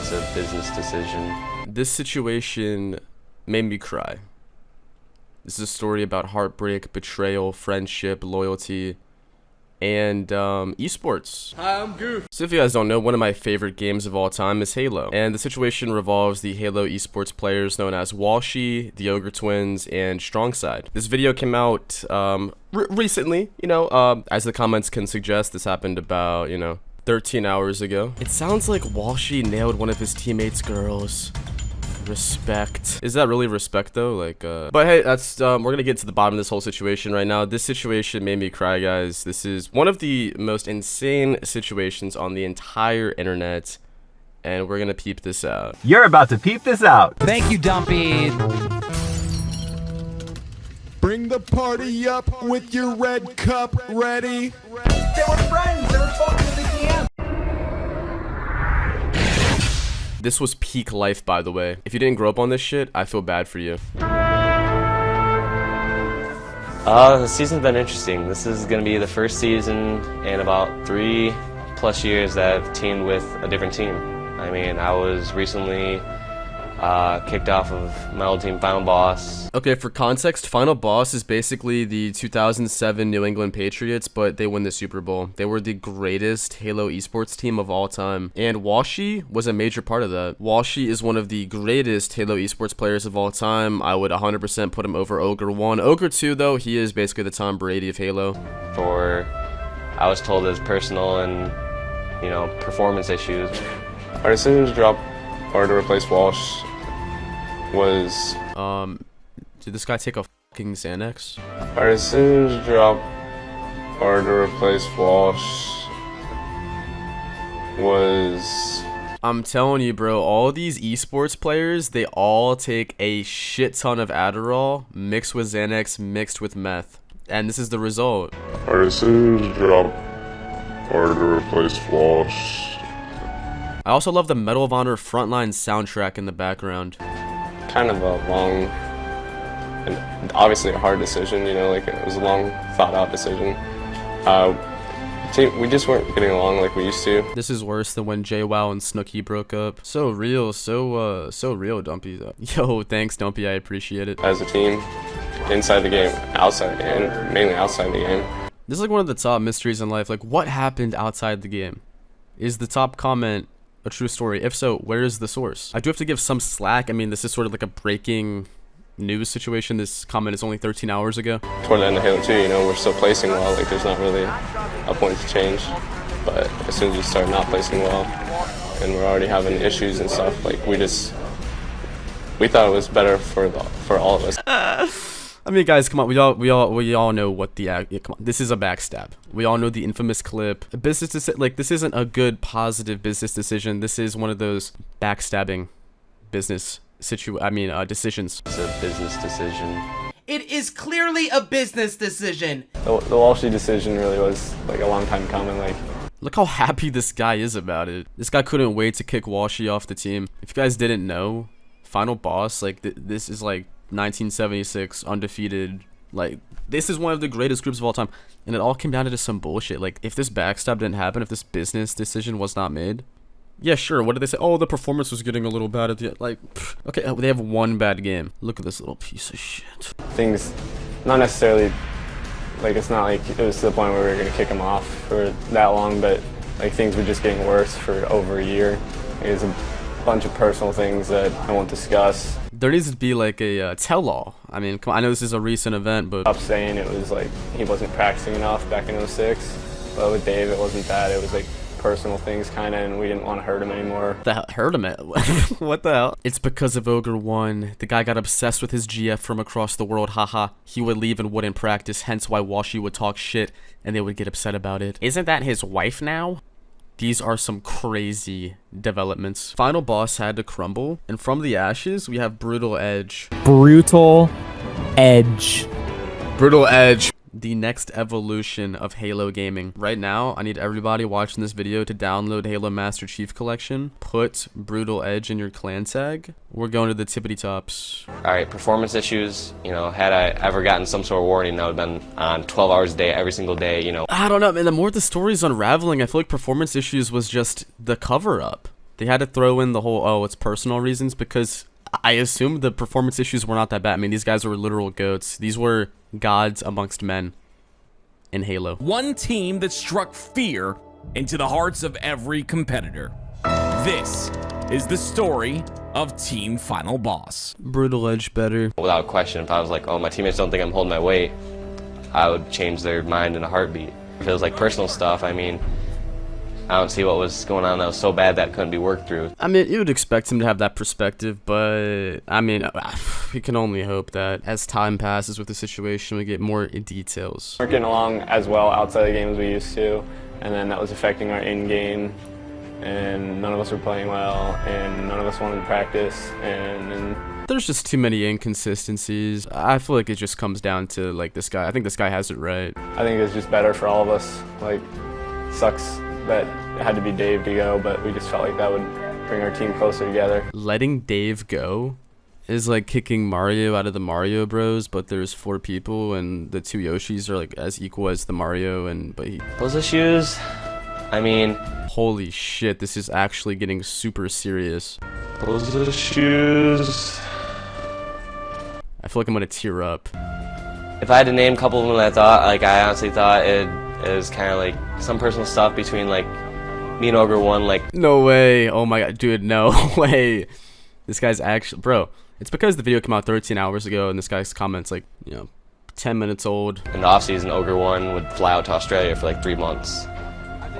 It's a business decision. This situation made me cry. This is a story about heartbreak, betrayal, friendship, loyalty, and esports. Hi, I'm Goof. So if you guys don't know, one of my favorite games of all time is Halo. And the situation revolves the Halo esports players known as Walshy, the Ogre Twins, and Strongside. This video came out recently, as the comments can suggest. This happened about, 13 hours ago. It sounds like Walshy nailed one of his teammates' girls. Respect. Is that really respect though? But hey, that's we're gonna get to the bottom of this whole situation right now. This situation made me cry, guys. This is one of the most insane situations on the entire internet, and we're gonna peep this out. You're about to peep this out. Thank you, Dumpy. Bring the party up with your red cup ready. They were friends. They were fucking at the camp. This was peak life, by the way. If you didn't grow up on this shit, I feel bad for you. The season's been interesting. This is going to be the first season in about 3+ years that I've teamed with a different team. I mean, I was recently kicked off of my old team, Final Boss. Okay, for context, Final Boss is basically the 2007 New England Patriots, but they win the Super Bowl. They were the greatest Halo esports team of all time, and Walshy was a major part of that. Walshy is one of the greatest Halo esports players of all time. I would 100% put him over Ogre 1. Ogre 2, though, he is basically the Tom Brady of Halo. I was told it was personal and, performance issues. Our decision to drop or to replace Walsh was... Did this guy take a fucking Xanax? Our decision to drop or to replace Walsh was... I'm telling you, bro, all these esports players, they all take a shit ton of Adderall mixed with Xanax mixed with meth. And this is the result. Our decision to drop or to replace Walsh. I also love the Medal of Honor Frontline soundtrack in the background. Kind of a long and obviously a hard decision, it was a long thought out decision. We just weren't getting along like we used to. This is worse than when JWoww and Snooki broke up. So real, so real, Dumpy. Yo, thanks, Dumpy, I appreciate it. As a team, inside the game, outside, and mainly outside the game. This is like one of the top mysteries in life. Like, what happened outside the game? Is the top comment a true story? If so, where is the source? I do have to give some slack. I mean, this is sort of like a breaking news situation. This comment is only 13 hours ago. Toward the end of Halo 2, we're still placing well. There's not really a point to change. But as soon as you start not placing well, and we're already having issues and stuff, we thought it was better for all of us. I mean, guys, come on. We all know what the come on. This is a backstab. We all know the infamous clip. This isn't a good positive business decision. This is one of those backstabbing business decisions. It's a business decision. It is clearly a business decision. The Walshy decision really was a long time coming. Look how happy this guy is about it. This guy couldn't wait to kick Walshy off the team. If you guys didn't know, Final Boss, this is 1976 undefeated. This is one of the greatest groups of all time, and it all came down to just some bullshit. If this backstab didn't happen, if this business decision was not made, yeah, sure, what did they say? Oh, the performance was getting a little bad at the end. Okay, they have one bad game. Look at this little piece of shit. Things, not necessarily, it's not like it was to the point where we were gonna kick him off for that long, but things were just getting worse for over a year. It was a bunch of personal things that I won't discuss. There needs to be a tell-all. I mean, come on, I know this is a recent event, but... Stop saying it was he wasn't practicing enough back in 06, but with Dave it wasn't that. It was personal things kinda, and we didn't want to hurt him anymore. Hurt him? What the hell? It's because of Ogre 1. The guy got obsessed with his GF from across the world, haha. He would leave and wouldn't practice, hence why Walshy would talk shit, and they would get upset about it. Isn't that his wife now? These are some crazy developments. Final Boss had to crumble, and from the ashes, we have Brutal Edge. Brutal Edge. Brutal Edge. The next evolution of Halo gaming. Right now, I need everybody watching this video to download Halo Master Chief Collection. Put Brutal Edge in your clan tag. We're going to the tippity tops. Alright, performance issues. Had I ever gotten some sort of warning, I would have been on 12 hours a day, every single day, I don't know, man. The more the story's unraveling, I feel like performance issues was just the cover-up. They had to throw in the whole, oh, it's personal reasons, because I assume the performance issues were not that bad. I mean, these guys were literal goats. These were gods amongst men in Halo. One team that struck fear into the hearts of every competitor. This is the story of Team Final Boss. Brutal Edge better. Without question, if I was like, oh, my teammates don't think I'm holding my weight, I would change their mind in a heartbeat. If it was like personal stuff, I mean, I don't see what was going on that was so bad that couldn't be worked through. I mean, you would expect him to have that perspective, but I mean, we can only hope that as time passes with the situation, we get more details. We're getting along as well outside the game as we used to, and then that was affecting our in-game, and none of us were playing well, and none of us wanted to practice, and then There's just too many inconsistencies. I feel like it just comes down to like this guy. I think this guy has it right. I think it's just better for all of us. Like, sucks that it had to be Dave to go, but we just felt like that would bring our team closer together. Letting Dave go is like kicking Mario out of the Mario Bros, but there's 4 people and the 2 Yoshis are like as equal as the Mario, but Those issues, I mean, holy shit, this is actually getting super serious. those issues. I feel like I'm gonna tear up. If I had to name a couple of them, I honestly thought it was kind of like some personal stuff between like me and Ogre One. Like, No way. Oh my god, dude, no way. This guy's actually, bro, it's because the video came out 13 hours ago and this guy's comments like, 10 minutes old. in the off season, Ogre One would fly out to Australia for like 3 months,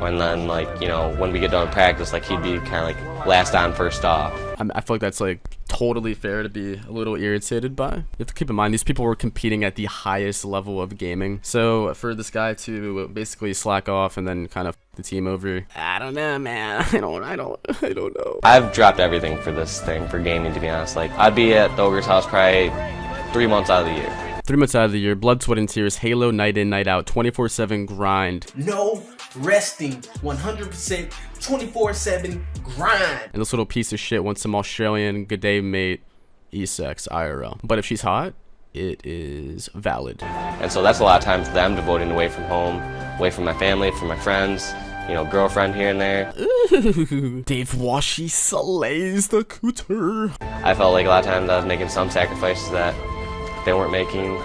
and then like when we get done with practice, like he'd be kind of like last on, first off. I feel like that's like totally fair to be a little irritated by. You have to keep in mind these people were competing at the highest level of gaming. So for this guy to basically slack off and then kind of the team over, I don't know, man. I don't know. I've dropped everything for this thing, for gaming, to be honest. Like, I'd be at the Ogre's house probably 3 months out of the year. 3 months out of the year, blood, sweat, and tears, Halo, night in, night out, 24/7 grind. No resting. 100% 24/7 grind. And this little piece of shit wants some Australian good day mate E-sex IRL. But if she's hot, it is valid. And so that's a lot of times them devoting away from home, away from my family, from my friends, girlfriend here and there. Dave Washi slays the cooter. I felt like a lot of times I was making some sacrifices that they weren't making.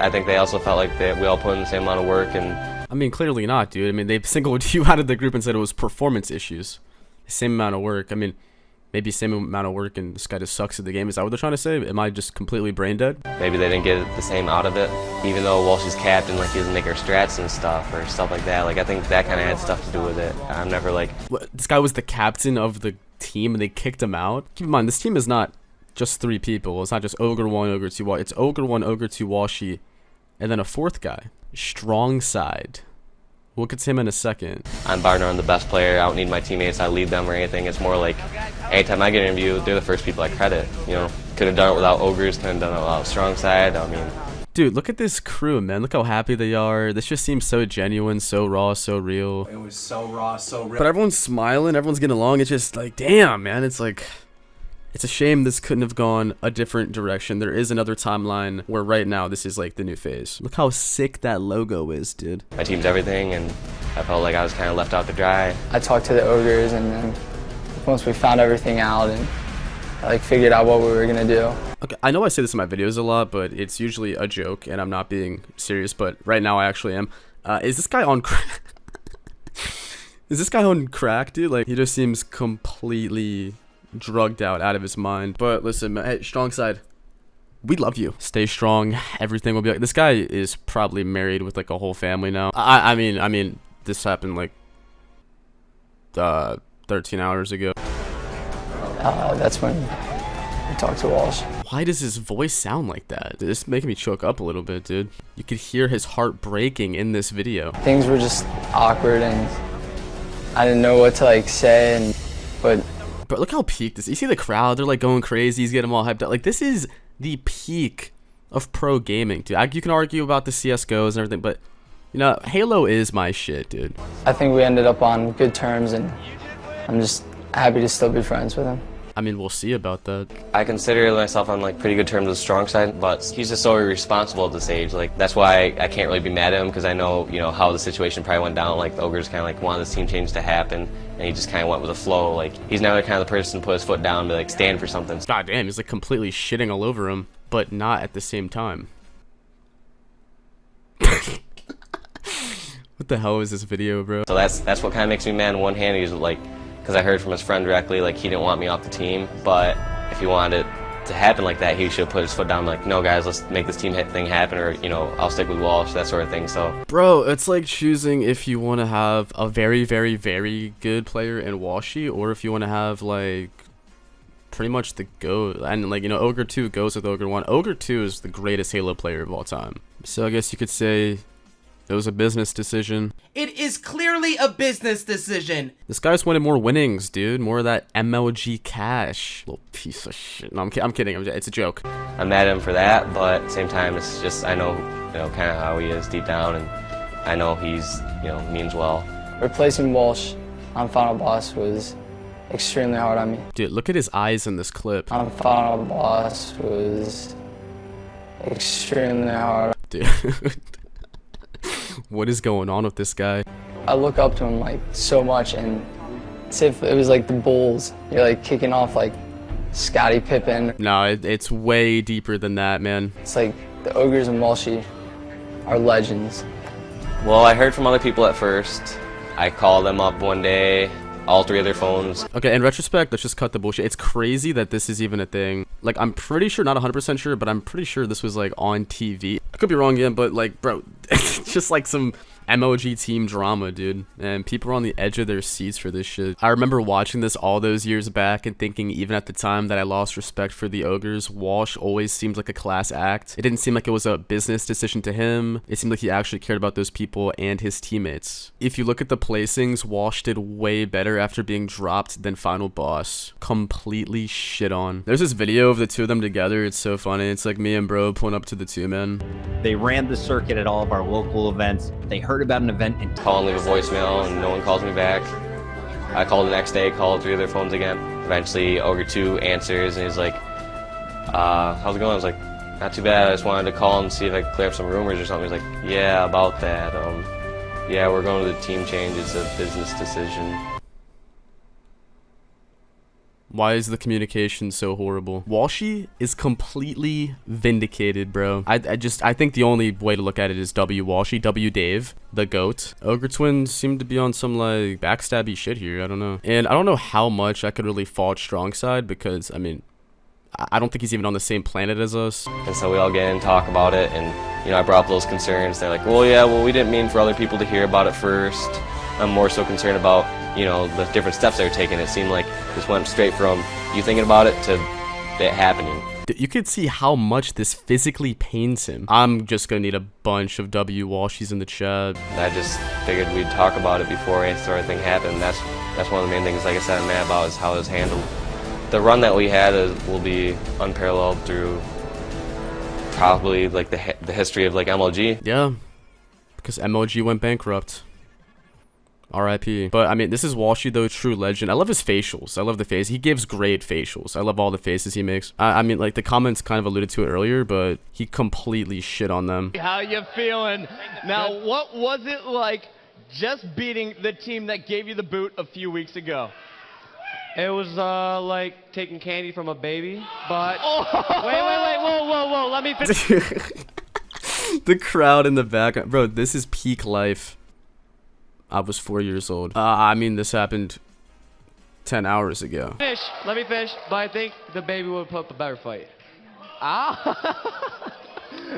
I think they also felt like we all put in the same amount of work, and I mean, clearly not, dude. I mean, they singled you out of the group and said it was performance issues. Same amount of work. I mean, maybe same amount of work and this guy just sucks at the game. Is that what they're trying to say? Am I just completely brain dead? maybe they didn't get the same out of it. Even though Walsh's captain, like, he doesn't make her strats and stuff or stuff like that. Like, I think that kind of had stuff to do with it. I'm never like, What, this guy was the captain of the team and they kicked him out? Keep in mind, this team is not just 3 people. It's not just Ogre 1, Ogre 2, Washi. It's Ogre 1, Ogre 2, Washi, and then a 4th guy. Strong side. We'll get to him in a second. I'm bar none the best player. I don't need my teammates. I lead them or anything. It's more like, anytime I get an interview, they're the first people I credit. Could have done it without Ogres, could have done it without Strong Side. I mean, Dude, look at this crew, man. Look how happy they are. This just seems so genuine, so raw, so real. It was so raw, so real. But everyone's smiling, everyone's getting along. It's just like, damn, man. It's like, it's a shame this couldn't have gone a different direction. There is another timeline where right now this is like the new phase. Look how sick that logo is, dude. my team's everything, and I felt like I was kind of left out to dry. I talked to the Ogres, and then once we found everything out and figured out what we were gonna do. Okay, I know I say this in my videos a lot, but it's usually a joke and I'm not being serious, but right now I actually am. Is this guy on crack? Is this guy on crack, dude? Like, he just seems completely drugged out of his mind. But listen, man, hey, Strong Side, we love you. Stay strong. Everything will be like. This guy is probably married with like a whole family now. I mean, this happened like 13 hours ago. That's when we talked to Walsh. Why does his voice sound like that? This is making me choke up a little bit, dude. You could hear his heart breaking in this video. Things were just awkward, and I didn't know what to say, but look how peak this. You see the crowd? They're like going crazy. He's getting them all hyped up. Like, this is the peak of pro gaming, dude. You can argue about the CS:GOs and everything, but Halo is my shit, dude. I think we ended up on good terms, and I'm just happy to still be friends with him. I mean, we'll see about that. I consider myself on like pretty good terms with strong side, but he's just so irresponsible at this age. Like that's why I can't really be mad at him, because I know, you know, how the situation probably went down. Like the Ogres kind of like wanted this team change to happen, and he just kind of went with the flow. Like he's never kind of the person to put his foot down and be like stand for something. God damn, he's like completely shitting all over him, but not at the same time. What the hell is this video, bro? So that's what kind of makes me mad. On one hand, he's like, because I heard from his friend directly, like he didn't want me off the team, but if he wanted it to happen like that, he should put his foot down, like, no guys, let's make this team thing happen, or, you know, I'll stick with Walsh, that sort of thing. So bro, it's like choosing if you want to have a very, very, very good player in Walshy, or if you want to have like pretty much the GOAT. And like, you know, Ogre 2 goes with Ogre 1. Ogre 2 is the greatest Halo player of all time. So I guess you could say it was a business decision. It is clearly a business decision. This guy's winning more winnings, dude. More of that MLG cash. Little piece of shit. No, I'm kidding. It's a joke. I'm mad at him for that, but at the same time, it's just, I know, you know, kind of how he is deep down, and I know he's, you know, means well. Replacing Walsh on Final Boss was extremely hard on me. Dude, look at his eyes in this clip. On Final Boss was extremely hard. Dude. What is going on with this guy? I look up to him like so much, and it's if it was like the Bulls. You're like kicking off like Scottie Pippen. No, it's way deeper than that, man. It's like the Ogres and Walshy are legends. Well, I heard from other people at first. I called them up one day, all three of their phones. Okay, in retrospect, let's just cut the bullshit. It's crazy that this is even a thing. Like, I'm pretty sure, not 100% sure, but I'm pretty sure this was like on TV. I could be wrong again, but like, bro, it's just like some MLG team drama, dude, and people are on the edge of their seats for this shit. I remember watching this all those years back and thinking, even at the time, that I lost respect for the Ogres. Walsh always seemed like a class act. It didn't seem like it was a business decision to him. It seemed like he actually cared about those people and his teammates. If you look at the placings, Walsh did way better after being dropped than Final Boss. Completely shit on. There's this video of the two of them together. It's so funny. It's like me and bro pulling up to the two men. They ran the circuit at all of our local events. They heard about an event and Call and leave a voicemail, and no one calls me back. I called the next day, called three of their phones again. Eventually, Ogre 2 answers, and he's like, how's it going? I was like, not too bad. I just wanted to call and see if I could clear up some rumors or something. He's like, yeah, about that. Yeah, we're going to the team change. It's a business decision. Why is the communication so horrible? Walshy is completely vindicated, bro. I think the only way to look at it is W Walshy, W Dave, the GOAT. Ogre Twins seem to be on some like backstabby shit here. I don't know. And I don't know how much I could really fault Strong Side, because I mean, I don't think he's even on the same planet as us. And so we all get in and talk about it, and you know, I brought up those concerns. They're like, well, yeah, well, we didn't mean for other people to hear about it first. I'm more so concerned about, you know, the different steps they were taking. It seemed like this went straight from you thinking about it to it happening. You could see how much this physically pains him. I'm just gonna need a bunch of W Walshies in the chat. I just figured we'd talk about it before any sort of thing happened. That's one of the main things, like I said, I'm mad about is how it was handled. The run that we had will be unparalleled through probably like the history of like MLG. Yeah, because MLG went bankrupt. R.I.P. But I mean, this is Walshy though, true legend. I love his facials. I love the face. He gives great facials. I love all the faces he makes. I mean, like the comments kind of alluded to it earlier, but he completely shit on them. How you feeling? Now, what was it like just beating the team that gave you the boot a few weeks ago? It was like taking candy from a baby, but wait, whoa, let me finish. The crowd in the background, bro. This is peak life. I was 4 years old. I mean, this happened 10 hours ago. Let me finish, but I think the baby would put up a better fight. Ah.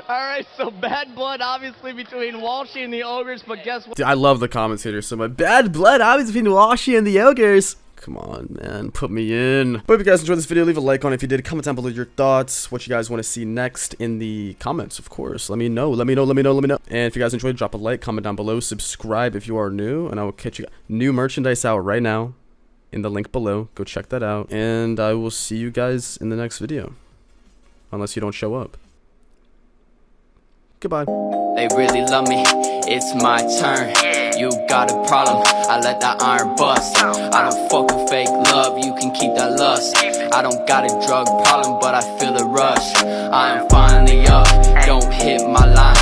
All right, so bad blood obviously between Walshy and the Ogres, but guess what? Dude, I love the commentators so much. Bad blood obviously between Walshy and the Ogres. Come on, man, put me in. Hope you guys enjoyed this video. Leave a like on it if you did. Comment down below your thoughts, what you guys want to see next in the comments, of course. Let me know. And if you guys enjoyed, drop a like, comment down below, subscribe if you are new, and I will catch you. New merchandise out right now in the link below. Go check that out, and I will see you guys in the next video, unless you don't show up. Goodbye. They really love me, it's my turn. You got a problem, I let that iron bust. I don't fuck with fake love, you can keep that lust. I don't got a drug problem, but I feel a rush. I am finally up, don't hit my line.